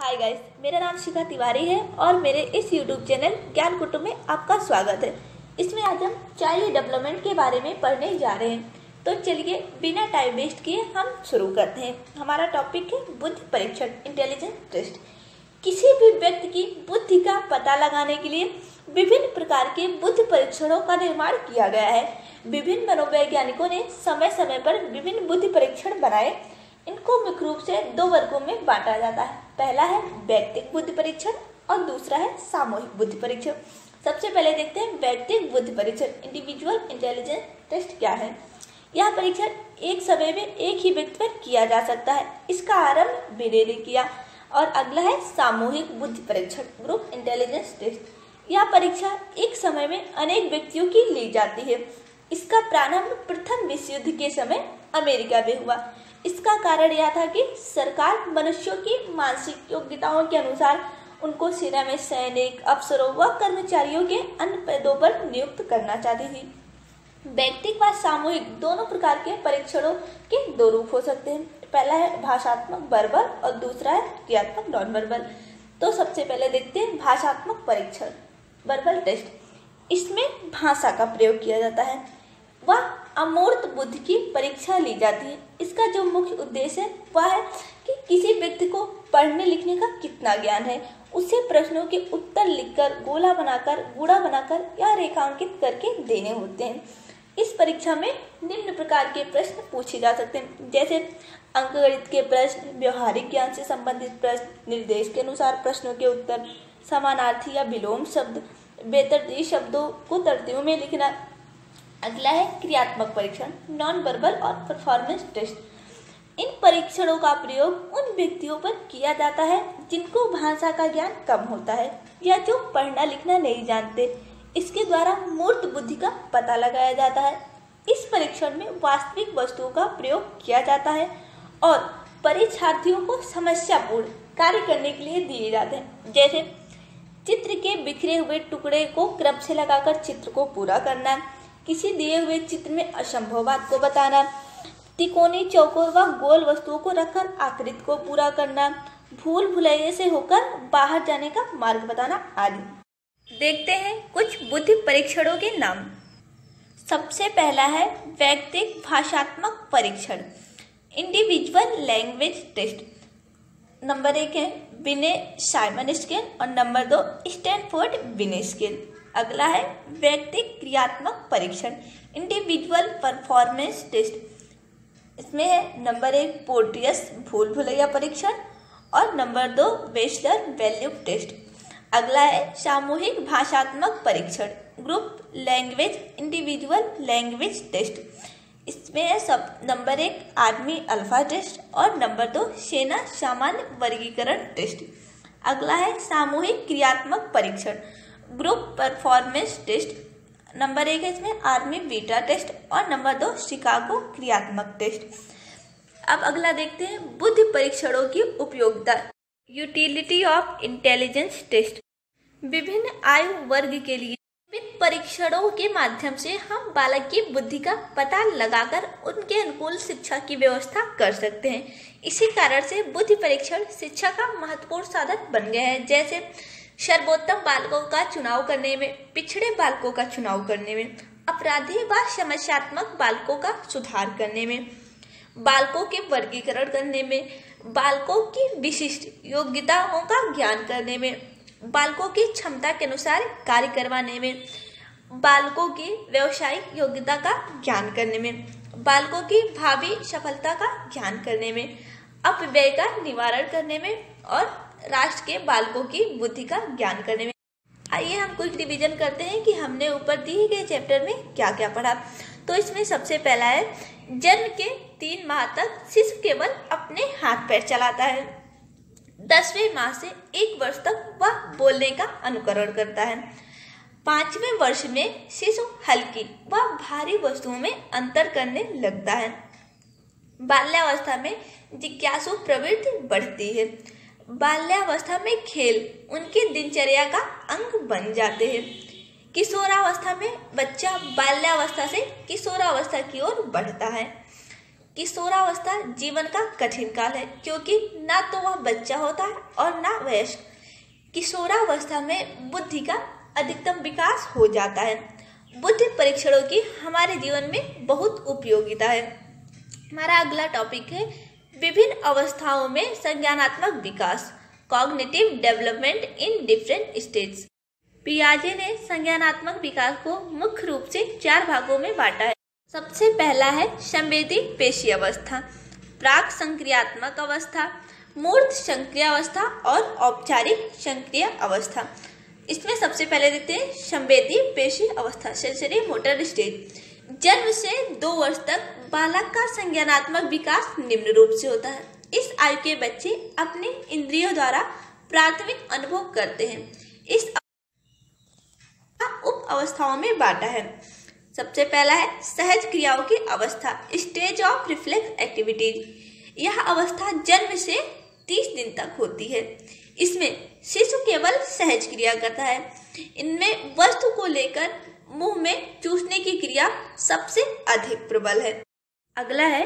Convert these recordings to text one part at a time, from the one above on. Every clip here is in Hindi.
हाय गाइस, मेरा नाम शिखा तिवारी है और मेरे इस यूट्यूब चैनल ज्ञान कुटुंब में आपका स्वागत है। इसमें आज हम चाइल्ड डेवलपमेंट के बारे में पढ़ने जा रहे हैं। तो चलिए बिना टाइम वेस्ट किए हम शुरू करते हैं। हमारा टॉपिक है बुद्धि परीक्षण, इंटेलिजेंस टेस्ट। किसी भी व्यक्ति की बुद्धि का पता लगाने के लिए विभिन्न प्रकार के बुद्धि परीक्षणों का निर्माण किया गया है। विभिन्न मनोवैज्ञानिकों ने समय समय पर विभिन्न बुद्धि परीक्षण बनाए। इनको मुख्य रूप से दो वर्गों में बांटा जाता है। पहला है व्यक्तिगत बुद्धि परीक्षण और दूसरा है सामूहिक बुद्धि परीक्षण। सबसे पहले देखते हैं व्यक्तिगत बुद्धि परीक्षण, इंडिविजुअल इंटेलिजेंस टेस्ट क्या है। यह परीक्षण एक समय में एक ही व्यक्ति पर किया जा सकता है। इसका आरंभ बिने ने किया। और अगला है सामूहिक बुद्धि परीक्षण, ग्रुप इंटेलिजेंस टेस्ट। यह परीक्षा एक समय में अनेक व्यक्तियों की ली जाती है। इसका प्रारंभ प्रथम विश्व युद्ध के समय अमेरिका में हुआ। इसका कारण यह था कि सरकार मनुष्यों की मानसिक योग्यताओं के अनुसार उनको सेना में सैनिक, अफसरों व कर्मचारियों के अन्य पदों पर नियुक्त करना चाहती थी। व्यक्तिगत व सामूहिक दोनों प्रकार के परीक्षणों के दो रूप हो सकते हैं। पहला है भाषात्मक वर्बल और दूसरा है क्रियात्मक नॉन वर्बल। तो सबसे पहले देखते हैं भाषात्मक परीक्षण, वर्बल टेस्ट। इसमें भाषा का प्रयोग किया जाता है। वह अमूर्त बुद्धि की परीक्षा ली जाती है। इसका जो मुख्य उद्देश्य है वह है कि किसी व्यक्ति को पढ़ने लिखने का कितना ज्ञान है। उसे प्रश्नों के उत्तर लिखकर, गोला बनाकर, गुणा बनाकर या रेखांकित करके देने होते हैं। इस परीक्षा में निम्न प्रकार के प्रश्न पूछे जा सकते हैं, जैसे अंकगणित के प्रश्न, व्यवहारिक ज्ञान से संबंधित प्रश्न, निर्देश के अनुसार प्रश्नों के उत्तर, समानार्थी या विलोम शब्द, बेतरतीब शब्दों को तरतीब में लिखना। अगला है क्रियात्मक परीक्षण, नॉन वर्बल और परफॉर्मेंस टेस्ट। इन परीक्षणों का प्रयोग उन व्यक्तियों पर किया जाता है जिनको भाषा का ज्ञान कम होता है या जो पढ़ना लिखना नहीं जानते। इसके द्वारा मूर्त बुद्धि का पता लगाया जाता है। इस परीक्षण में वास्तविक वस्तुओं का प्रयोग किया जाता है और परीक्षार्थियों को समस्यापूर्ण कार्य करने के लिए दिए जाते हैं, जैसे चित्र के बिखरे हुए टुकड़े को क्रम से लगाकर चित्र को पूरा करना, किसी दिए हुए चित्र में असंभव बात को बताना, तिकोनी, चौकोर व गोल वस्तुओं को रखकर आकृति को पूरा करना, भूल भुलैया से होकर बाहर जाने का मार्ग बताना आदि। देखते हैं कुछ बुद्धि परीक्षणों के नाम। सबसे पहला है व्यक्तिगत भाषात्मक परीक्षण, इंडिविजुअल लैंग्वेज टेस्ट। नंबर 1 है बिने साइमन स्केल और नंबर 2 स्टैनफोर्ड बिने स्केल। अगला है व्यक्तिगत क्रियात्मक परीक्षण, इंडिविजुअल परफॉर्मेंस टेस्ट। इसमें है नंबर 1 पोर्टियस भूल भुलैया परीक्षण और नंबर 2 वेस्टर वैल्यू टेस्ट। अगला है सामूहिक भाषात्मक परीक्षण, group language individual language test. इसमें है सब नंबर 1 आर्मी अल्फा टेस्ट और नंबर 2 सेना सामान्य वर्गीकरण टेस्ट। अगला है सामूहिक क्रियात्मक परीक्षण, ग्रुप परफॉर्मेंस टेस्ट। नंबर 1 है इसमें आर्मी बीटा टेस्ट और नंबर 2 शिकागो क्रियात्मक टेस्ट। अब अगला देखते हैं बुद्धि परीक्षणों की उपयोगिता, यूटिलिटी ऑफ इंटेलिजेंस टेस्ट। विभिन्न आयु वर्ग के लिए विभिन्न परीक्षणों के माध्यम से हम बालक की बुद्धि का पता लगाकर उनके अनुकूल शिक्षा की व्यवस्था कर सकते हैं। इसी कारण से बुद्धि परीक्षण शिक्षा का महत्वपूर्ण साधन बन गए हैं, जैसे सर्वोत्तम बालकों का चुनाव करने में, पिछड़े बालकों का चुनाव करने में, अपराधी व समस्यात्मक बालकों का सुधार करने में, बालकों के वर्गीकरण करने में, बालकों की विशिष्ट योग्यताओं का ज्ञान करने में, बालकों की क्षमता के अनुसार कार्य करवाने में, बालकों की व्यावसायिक योग्यता का ज्ञान करने में, बालकों की भावी सफलता का ज्ञान करने में, अपव्यय का निवारण करने में और राष्ट्र के बालकों की बुद्धि का ज्ञान करने में। आइए हम कुछ रिवीजन करते हैं कि हमने ऊपर दिए गए चैप्टर में क्या क्या पढ़ा। तो इसमें सबसे पहला है जन्म के 3 माह तक शिशु केवल अपने हाथ पैर चलाता है। 10वें माह से 1 वर्ष तक वह बोलने का अनुकरण करता है। 5वें वर्ष में शिशु हल्की व भारी वस्तुओं में अंतर करने लगता है। बाल्यावस्था में जिज्ञासु प्रवृत्ति बढ़ती है। बाल्यावस्था में खेल उनकी दिनचर्या का अंग बन जाते हैं। किशोरावस्था में बच्चा बाल्यावस्था से किशोरावस्था की ओर बढ़ता है। किशोरावस्था जीवन का कठिन काल है, क्योंकि ना तो वह बच्चा होता है और ना वयस्क। किशोरावस्था में बुद्धि का अधिकतम विकास हो जाता है। बुद्धि परीक्षणों की हमारे जीवन में बहुत उपयोगिता है। हमारा अगला टॉपिक है विभिन्न अवस्थाओं में संज्ञानात्मक विकास, cognitive development in different stage. पियाजे ने संज्ञानात्मक विकास को मुख्य रूप से 4 भागों में बांटा है। सबसे पहला है संवेदी पेशी अवस्था, प्राक संक्रियात्मक अवस्था, मूर्त संक्रिय अवस्था और औपचारिक संक्रिय अवस्था। इसमें सबसे पहले देखते हैं संवेदी पेशी अवस्था, सेंसरी मोटर स्टेज। जन्म से 2 वर्ष तक बालक का संज्ञानात्मक विकास निम्न रूप से होता है। इस आयु के बच्चे अपने इंद्रियों द्वारा प्राथमिक अनुभव करते हैं। इस उप अवस्थाओं में बांटा है। सबसे पहला है सहज क्रियाओं की अवस्था, स्टेज ऑफ रिफ्लेक्स एक्टिविटीज। यह अवस्था जन्म से 30 दिन तक होती है। इसमें शिशु केवल सहज क्रिया करता है। इनमें वस्तु को लेकर मुंह में चूसने की क्रिया सबसे अधिक प्रबल है। अगला है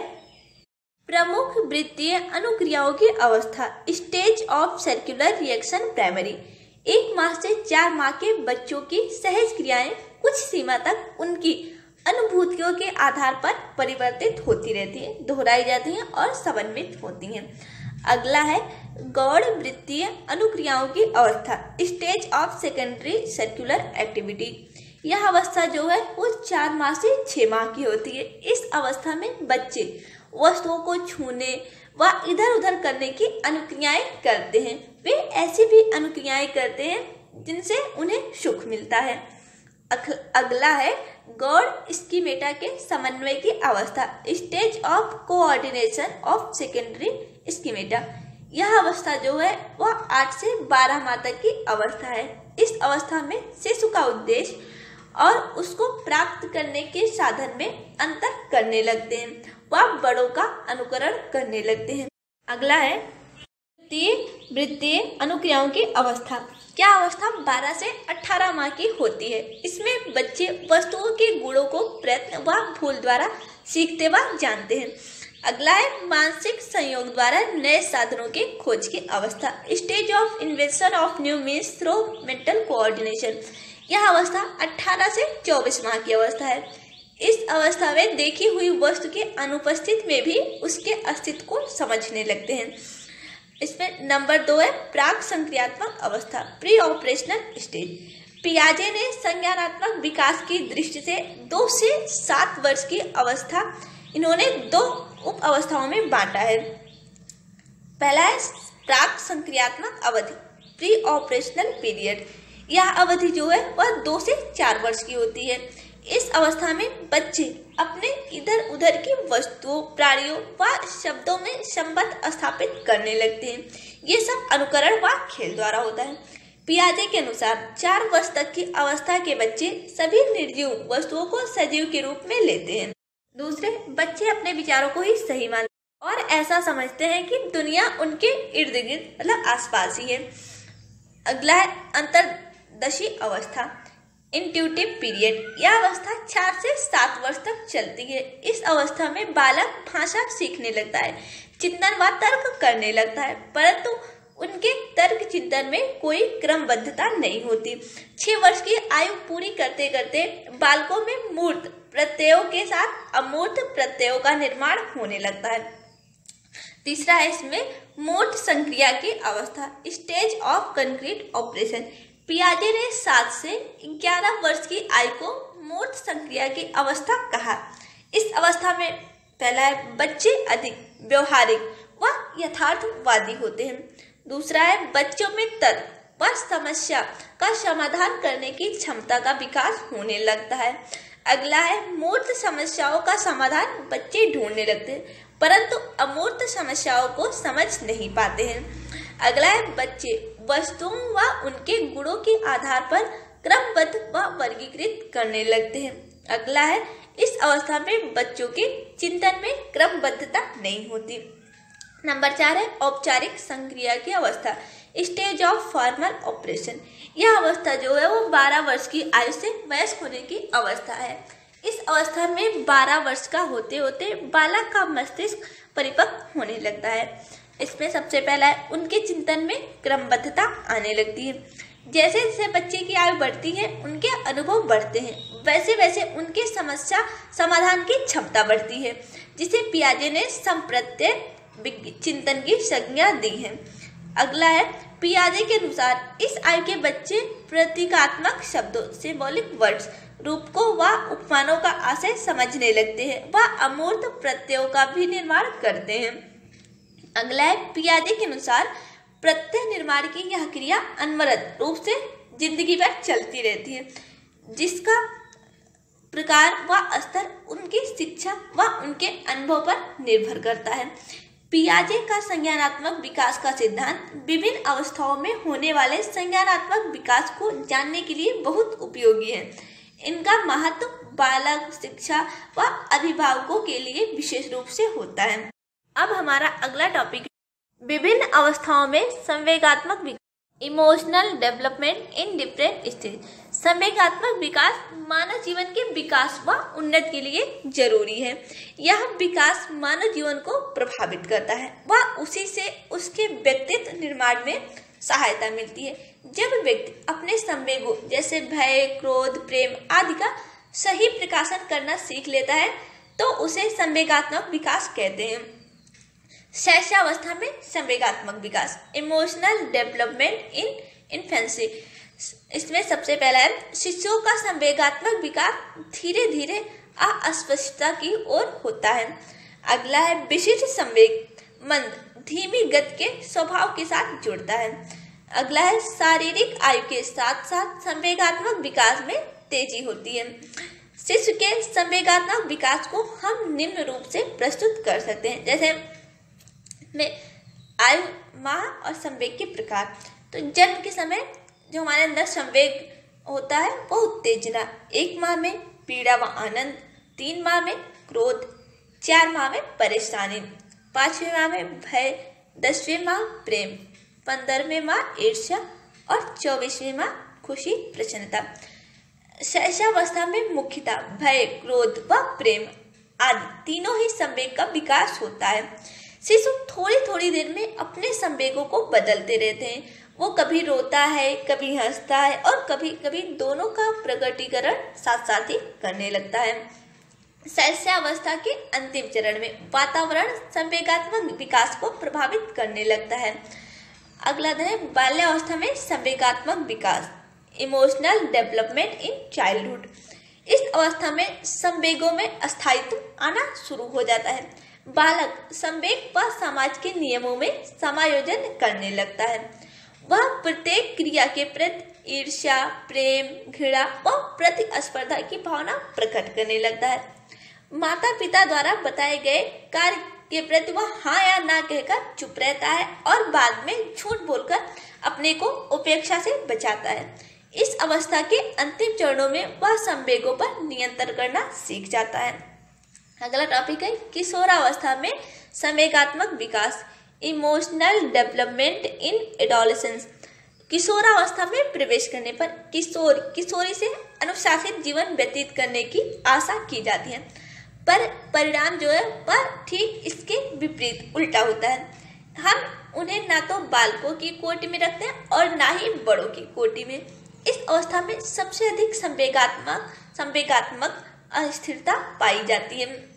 प्रमुख वृत्तीय अनुक्रियाओं की अवस्था, stage of circular reaction primary. 1 माह से 4 माह के बच्चों की सहज क्रियाएं कुछ सीमा तक उनकी अनुभूतियों के आधार पर परिवर्तित होती रहती है, दोहराई जाती हैं और समन्वित होती हैं। अगला है गौड़ वृत्तीय अनुक्रियाओं की अवस्था, stage of secondary circular activity. यह अवस्था जो है वो 4 माह से 6 माह की होती है। इस अवस्था में बच्चे वस्तुओं को छूने व इधर उधर करने की अनुक्रियाएं करते हैं। वे ऐसी भी अनुक्रियाएं करते हैं जिनसे उन्हें सुख मिलता है। अगला है गौड़ स्कीमेटा के समन्वय की अवस्था, stage of coordination of secondary schemata. यह अवस्था जो है वह 8 से 12 माह तक की अवस्था है। इस अवस्था में शिशु का उद्देश्य और उसको प्राप्त करने के साधन में अंतर करने लगते हैं। वह बड़ों का अनुकरण करने लगते हैं। अगला है वृत्तीय अनुक्रियाओं की अवस्था। क्या अवस्था 12 से 18 माह की होती है। इसमें बच्चे वस्तुओं के गुणों को प्रयत्न व भूल द्वारा सीखते व जानते हैं। अगला है मानसिक संयोग द्वारा नए साधनों के खोज की अवस्था, stage of invention of new means through mental coordination. यह अवस्था 18 से 24 माह की अवस्था है। इस अवस्था में देखी हुई वस्तु के अनुपस्थित में भी उसके अस्तित्व को समझने लगते हैं। इसमें नंबर 2 है प्राक संक्रियात्मक अवस्था, प्री ऑपरेशनल स्टेज। पियाजे ने संज्ञानात्मक विकास की दृष्टि से 2 से 7 वर्ष की अवस्था इन्होंने 2 उप अवस्थाओं में बांटा है। पहला है प्राक संक्रियात्मक अवधि, प्री ऑपरेशनल पीरियड। यह अवधि जो है वह 2 से 4 वर्ष की होती है। इस अवस्था में बच्चे अपने इधर उधर की वस्तुओं, प्राणियों व शब्दों में संबंध स्थापित करने लगते हैं। ये सब अनुकरण व खेल द्वारा होता है। पियाजे के अनुसार 4 वर्ष तक की अवस्था के बच्चे सभी निर्जीव वस्तुओं को सजीव के रूप में लेते हैं। दूसरे, बच्चे अपने विचारों को ही सही मानते और ऐसा समझते हैं कि दुनिया उनके इर्द गिर्द मतलब आसपास ही है। अगला है अंतर्दशी अवस्था, इंट्यूटिव पीरियड। यह अवस्था 4 से 7 वर्ष तक चलती है। इस अवस्था में बालक भाषा सीखने लगता है, चिंतन व तर्क करने लगता है, परंतु उनके तर्क चिंतन में कोई क्रमबद्धता नहीं होती। 6 वर्ष की आयु पूरी करते करते बालकों में मूर्त प्रत्ययों के साथ अमूर्त प्रत्ययों का निर्माण होने लगता है। तीसरा है इसमें मूर्त संक्रिया की अवस्था, स्टेज ऑफ कंक्रीट ऑपरेशन। पियाजे ने 7 से 11 वर्ष की आयु को मूर्त संक्रिया की अवस्था कहा। इस अवस्था में पहला है बच्चे अधिक व्यवहारिक व यथार्थवादी होते हैं। दूसरा है बच्चों में तर्क व समस्या का समाधान करने की क्षमता का विकास होने लगता है। अगला है मूर्त समस्याओं का समाधान बच्चे ढूंढने लगते हैं, परंतु अमूर्त समस्याओं को समझ नहीं पाते हैं। अगला है बच्चे वस्तुओं व उनके गुणों के आधार पर क्रमबद्ध व वर्गीकृत करने लगते हैं। अगला है इस अवस्था में बच्चों के चिंतन में क्रमबद्धता नहीं होती। नंबर 4 है औपचारिक संक्रिया की अवस्था, स्टेज ऑफ फॉर्मल ऑपरेशन। यह अवस्था जो है वो 12 वर्ष की आयु से वयस्क होने की अवस्था है। इस अवस्था में 12 वर्ष का होते होते बालक का मस्तिष्क परिपक्व होने लगता है। इसमें सबसे पहला है उनके चिंतन में क्रमबद्धता आने लगती है। जैसे जैसे बच्चे की आयु बढ़ती है उनके अनुभव बढ़ते हैं, वैसे वैसे उनके समस्या समाधान की क्षमता बढ़ती है, जिसे पियाजे ने संप्रत्यय चिंतन की संज्ञा दी है। अगला है पियाजे के अनुसार इस आयु के बच्चे प्रतीकात्मक शब्दों सिंबॉलिक वर्ड्स रूप को व उपमानों का आशय समझने लगते हैं, वह अमूर्त प्रत्ययों का भी निर्माण करते हैं। अगला है पियाजे के अनुसार प्रत्यय निर्माण की यह क्रिया अनवरत रूप से जिंदगी भर चलती रहती है, जिसका प्रकार व स्तर उनकी शिक्षा व उनके अनुभव पर निर्भर करता है। पियाजे का संज्ञानात्मक विकास का सिद्धांत विभिन्न अवस्थाओं में होने वाले संज्ञानात्मक विकास को जानने के लिए बहुत उपयोगी है। इनका महत्व बालक, शिक्षा व अभिभावकों के लिए विशेष रूप से होता है। अब हमारा अगला टॉपिक विभिन्न अवस्थाओं में संवेगात्मक विकास, emotional development in different stage. संवेगात्मक विकास मानव जीवन के विकास व उन्नति के लिए जरूरी है। यह विकास मानव जीवन को प्रभावित करता है व उसी से उसके व्यक्तित्व निर्माण में सहायता मिलती है। जब व्यक्ति अपने संवेगों जैसे भय, क्रोध, प्रेम आदि का सही प्रकाशन करना सीख लेता है तो उसे संवेगात्मक विकास कहते हैं। शैशवावस्था में संवेगात्मक विकास, इमोशनल डेवलपमेंट इन इन्फेंसी। इसमें सबसे पहला है शिशुओं का संवेगात्मक विकास धीरे धीरे अस्पष्टता की ओर होता है। अगला है विशिष्ट संवेग मंद धीमी गति के स्वभाव के साथ जुड़ता है। अगला है शारीरिक आयु के साथ साथ संवेगात्मक विकास में तेजी होती है। शिशु के संवेगात्मक विकास को हम निम्न रूप से प्रस्तुत कर सकते हैं, जैसे में आयु, माह और संवेग के प्रकार। तो जन्म के समय जो हमारे अंदर संवेग होता है वो उत्तेजना, 1 माह में पीड़ा व आनंद, 3 माह में क्रोध, 4 माह में परेशानी, 5वें माह में भय, 10वें माह प्रेम, 15वें माह ईर्ष्या और 24वें माह खुशी प्रसन्नता। शैशवावस्था में मुख्यतः भय, क्रोध व प्रेम आदि तीनों ही संवेग का विकास होता है। शिशु थोड़ी थोड़ी देर में अपने संवेगों को बदलते रहते हैं। वो कभी रोता है, कभी हंसता है और कभी कभी दोनों का प्रकटीकरण साथ साथ ही करने लगता है। शैशवावस्था के अंतिम चरण में वातावरण संवेगात्मक विकास को प्रभावित करने लगता है। अगला है बाल्यावस्था में संवेगात्मक विकास, इमोशनल डेवलपमेंट इन चाइल्डहुड। इस अवस्था में संवेगों में अस्थायित्व आना शुरू हो जाता है। बालक संवेग व समाज के नियमों में समायोजन करने लगता है। वह प्रत्येक क्रिया के प्रति ईर्ष्या, प्रेम, घृणा व प्रतिस्पर्धा की भावना प्रकट करने लगता है। माता पिता द्वारा बताए गए कार्य के प्रति वह हाँ या ना कहकर चुप रहता है और बाद में झूठ बोलकर अपने को उपेक्षा से बचाता है। इस अवस्था के अंतिम चरणों में वह संवेगों पर नियंत्रण करना सीख जाता है। अगला टॉपिक है किशोरावस्था में संवेगात्मक विकास, इमोशनल डेवलपमेंट इन एडोलेसेंस। किशोरावस्था में प्रवेश करने पर किशोरी से अनुशासित जीवन व्यतीत करने की आशा की जाती है, पर परिणाम जो है वह ठीक इसके विपरीत उल्टा होता है। हम उन्हें ना तो बालकों की कोटि में रखते हैं और ना ही बड़ों की कोटि में। इस अवस्था में सबसे अधिक संवेगात्मक अस्थिरता पाई जाती है।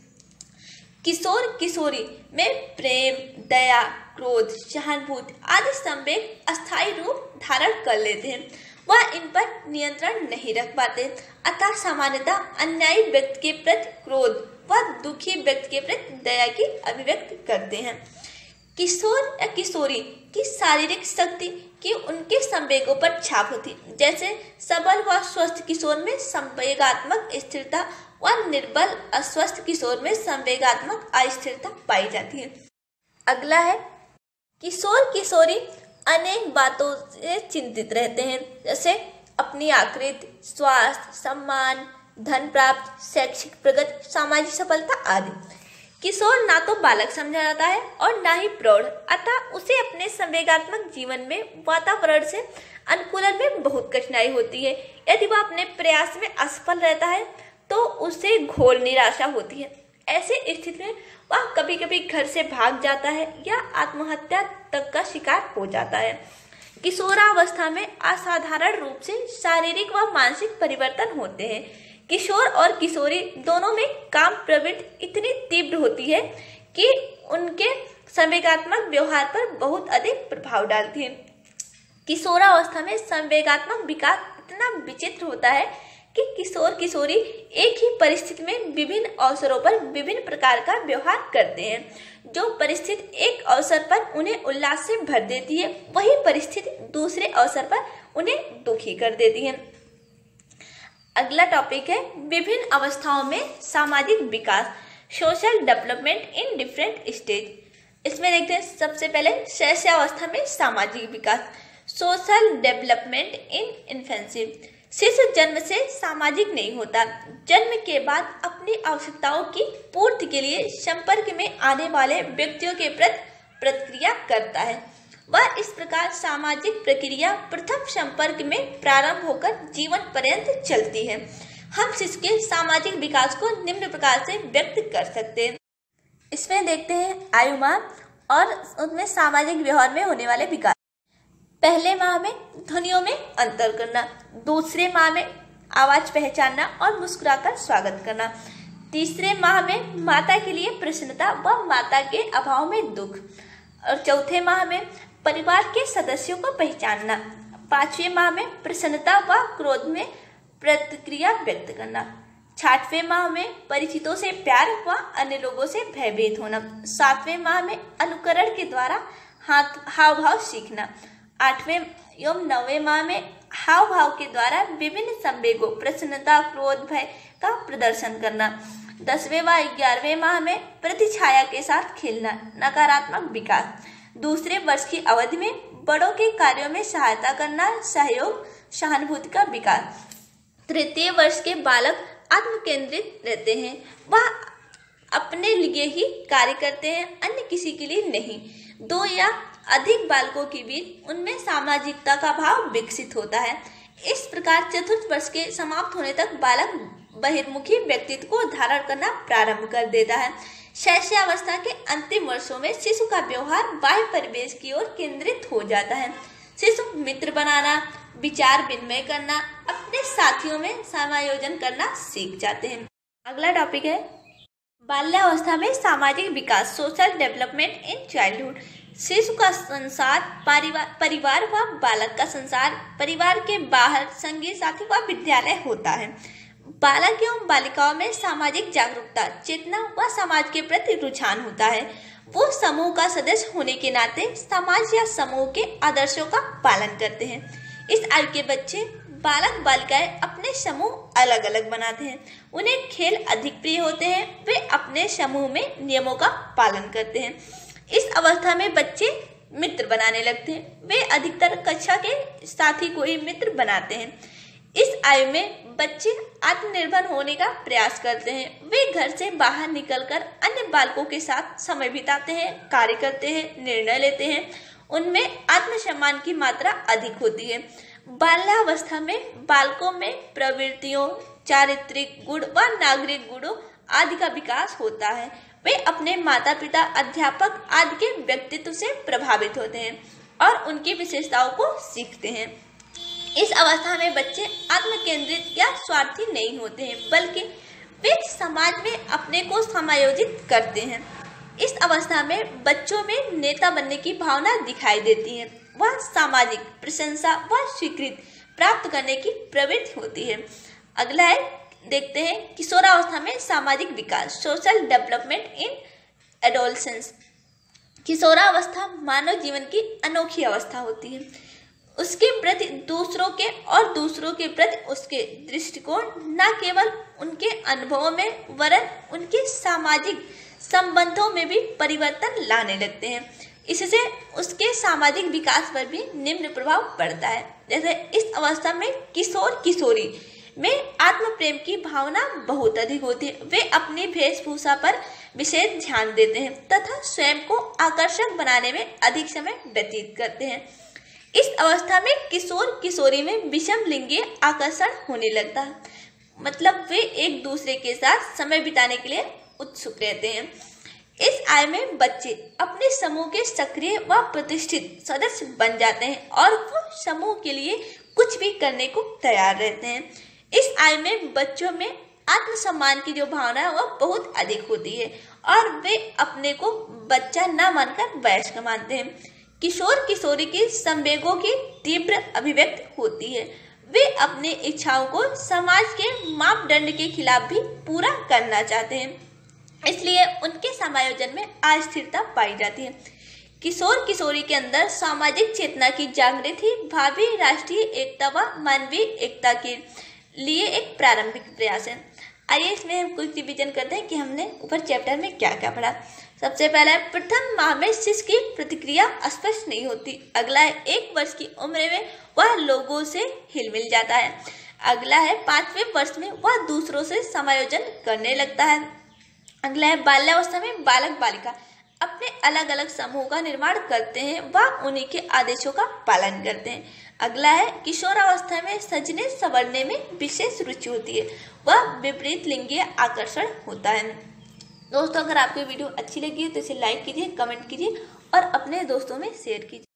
किशोर किशोरी में प्रेम, दया, क्रोध, सहानुभूति आदि संवेग अस्थायी रूप धारण कर लेते हैं। वह इन पर नियंत्रण नहीं रख पाते, अतः सामान्यतः अन्यायी व्यक्ति के प्रति क्रोध व दुखी व्यक्ति के प्रति दया की अभिव्यक्ति करते हैं। किशोर या किशोरी की शारीरिक शक्ति की उनके संवेगों पर छाप होती, जैसे सबल व स्वस्थ किशोर में संवेगात्मक स्थिरता व निर्बल अस्वस्थ किशोर में संवेगात्मक अस्थिरता पाई जाती है। अगला है किशोर किशोरी अनेक बातों से चिंतित रहते हैं, जैसे अपनी आकृति, स्वास्थ्य, सम्मान, धन प्राप्त, शैक्षिक प्रगति, सामाजिक सफलता आदि। किशोर ना तो बालक समझा जाता है और ना ही प्रौढ़, अतः उसे अपने संवेगात्मक जीवन में वातावरण से अनुकूलन में बहुत कठिनाई होती है। यदि वह अपने प्रयास में असफल रहता है तो उसे घोर निराशा होती है। ऐसे स्थिति में वह कभी कभी घर से भाग जाता है या आत्महत्या तक का शिकार हो जाता है। किशोरावस्था में असाधारण रूप से शारीरिक व मानसिक परिवर्तन होते हैं। किशोर और किशोरी दोनों में काम प्रवृत्ति इतनी तीव्र होती है कि उनके संवेगात्मक व्यवहार पर बहुत अधिक प्रभाव डालती है। किशोरावस्था में संवेगात्मक विकास इतना विचित्र होता है कि किशोर किशोरी एक ही परिस्थिति में विभिन्न अवसरों पर विभिन्न प्रकार का व्यवहार करते हैं। जो परिस्थिति एक अवसर पर उन्हें उल्लास से भर देती है, वही परिस्थिति दूसरे अवसर पर उन्हें दुखी कर देती है। अगला टॉपिक है विभिन्न अवस्थाओं में सामाजिक विकास, social development in different stage. इसमें देखते हैं सबसे पहले शैशवावस्था में सामाजिक विकास, सोशल डेवलपमेंट इन इन्फेंसी। शिशु जन्म से सामाजिक नहीं होता। जन्म के बाद अपनी आवश्यकताओं की पूर्ति के लिए संपर्क में आने वाले व्यक्तियों के प्रति प्रतिक्रिया करता है। वह इस प्रकार सामाजिक प्रक्रिया प्रथम संपर्क में प्रारंभ होकर जीवन पर्यंत चलती है। हम शिशु के सामाजिक विकास को निम्न प्रकार से व्यक्त कर सकते हैं। इसमें देखते हैं आयुमान और उनमें सामाजिक व्यवहार में होने वाले विकास। पहले माह में ध्वनियों में अंतर करना, दूसरे माह में आवाज पहचानना और मुस्कुराकर स्वागत करना, तीसरे माह में माता के लिए प्रसन्नता व माता के अभाव में दुख, और चौथे माह में परिवार के सदस्यों को पहचानना, पांचवें माह में प्रसन्नता व क्रोध में प्रतिक्रिया व्यक्त करना, छठवें माह में परिचितों से प्यार व अन्य लोगों से भयभीत होना, सातवें माह में अनुकरण के द्वारा हाव भाव सीखना, आठवें एवं नौवें माह में हाव भाव के द्वारा विभिन्न संवेगों प्रसन्नता, क्रोध, भय का प्रदर्शन करना, 10वें व 11वें माह में प्रतिछाया के साथ खेलना, नकारात्मक विकास, दूसरे वर्ष की अवधि में बड़ों के कार्यों में सहायता करना, सहयोग, सहानुभूति का विकास, तृतीय वर्ष के बालक आत्म केंद्रित रहते हैं, वह अपने लिए ही कार्य करते हैं, अन्य किसी के लिए नहीं। 2 या अधिक बालकों के बीच उनमें सामाजिकता का भाव विकसित होता है। इस प्रकार चतुर्थ वर्ष के समाप्त होने तक बालक बहिर्मुखी व्यक्तित्व को धारण करना प्रारंभ कर देता है। शैशवावस्था के अंतिम वर्षों में शिशु का व्यवहार बाह्य परिवेश की ओर केंद्रित हो जाता है। शिशु मित्र बनाना, विचार विनिमय करना, अपने साथियों में समायोजन करना सीख जाते हैं। अगला टॉपिक है बाल्यावस्था में सामाजिक विकास, सोशल डेवलपमेंट इन चाइल्डहुड। शिशु का संसार परिवार व बालक का संसार परिवार के बाहर संगी साथी व विद्यालय होता है। बालक एवं बालिकाओं में सामाजिक जागरूकता, चेतना व समाज के प्रति रुझान होता है। वो समूह का सदस्य होने के नाते समाज या समूह के आदर्शों का पालन करते हैं। इस आयु के बच्चे बालक बालिकाएं अपने समूह अलग अलग बनाते हैं। उन्हें खेल अधिक प्रिय होते हैं। वे अपने समूह में नियमों का पालन करते हैं। इस अवस्था में बच्चे मित्र बनाने लगते हैं। वे अधिकतर कक्षा के साथी को ही मित्र बनाते हैं। इस आयु में बच्चे आत्मनिर्भर होने का प्रयास करते हैं। वे घर से बाहर निकलकर अन्य बालकों के साथ समय बिताते हैं, कार्य करते हैं, निर्णय लेते हैं। उनमें आत्मसम्मान की मात्रा अधिक होती है। बाल्यावस्था में बालकों में प्रवृत्तियों, चारित्रिक गुण व नागरिक गुणों आदि का विकास होता है। वे अपने माता पिता, अध्यापक आदि के व्यक्तित्व से प्रभावित होते हैं और उनकी विशेषताओं को सीखते हैं। इस अवस्था में बच्चे आत्म केंद्रित या स्वार्थी नहीं होते हैं, बल्कि वे समाज में अपने को समायोजित करते हैं। इस अवस्था में बच्चों में नेता बनने की भावना दिखाई देती है। वह सामाजिक प्रशंसा व स्वीकृति प्राप्त करने की प्रवृत्ति होती है। अगला है, देखते हैं किशोरावस्था में सामाजिक विकास, सोशल डेवलपमेंट इन एडोलसेंस। किशोरावस्था मानव जीवन की अनोखी अवस्था होती है। उसके प्रति दूसरों के और दूसरों के प्रति उसके दृष्टिकोण न केवल उनके अनुभवों में वरन उनके सामाजिक संबंधों में भी परिवर्तन लाने लगते हैं। इससे उसके सामाजिक विकास पर भी निम्न प्रभाव पड़ता है। जैसे इस अवस्था में किशोर किशोरी में आत्म प्रेम की भावना बहुत अधिक होती है। वे अपनी वेशभूषा पर विशेष ध्यान देते हैं तथा स्वयं को आकर्षक बनाने में अधिक समय व्यतीत करते हैं। इस अवस्था में किशोर किशोरी में विषम लिंगीय आकर्षण होने लगता है। मतलब वे एक दूसरे के साथ समय बिताने के लिए उत्सुक रहते हैं। इस आय में बच्चे अपने समूह के सक्रिय व प्रतिष्ठित सदस्य बन जाते हैं और वो समूह के लिए कुछ भी करने को तैयार रहते हैं। इस आय में बच्चों में आत्मसम्मान की जो भावना है वह बहुत अधिक होती है और वे अपने को बच्चा न मानकर वयस्क मानते हैं। किशोर किशोरी की संवेगों की तीव्र अभिव्यक्ति होती है। वे अपनी इच्छाओं को समाज के मापदंड के खिलाफ भी पूरा करना चाहते हैं, इसलिए उनके समायोजन में अस्थिरता पाई जाती है। किशोर किशोरी के अंदर सामाजिक चेतना की जागृति भावी राष्ट्रीय एकता व मानवीय एकता के लिए एक प्रारंभिक प्रयास है। आइए इसमें हम कुछ रिवीजन करते हैं कि हमने ऊपर चैप्टर में क्या क्या पढ़ा। सबसे पहला है प्रथम माह में शिशु की प्रतिक्रिया स्पष्ट नहीं होती। अगला है 1 वर्ष की उम्र में वह लोगों से हिल मिल जाता है। अगला है 5वें वर्ष में वह दूसरों से समायोजन करने लगता है। अगला है बाल्यावस्था में बालक बालिका अपने अलग अलग समूह का निर्माण करते हैं व उन्हीं के आदेशों का पालन करते हैं। अगला है किशोरावस्था में सजने संवरने में विशेष रुचि होती है, वह विपरीत लिंगीय आकर्षण होता है। दोस्तों, अगर आपको वीडियो अच्छी लगी है तो इसे लाइक कीजिए, कमेंट कीजिए और अपने दोस्तों में शेयर कीजिए।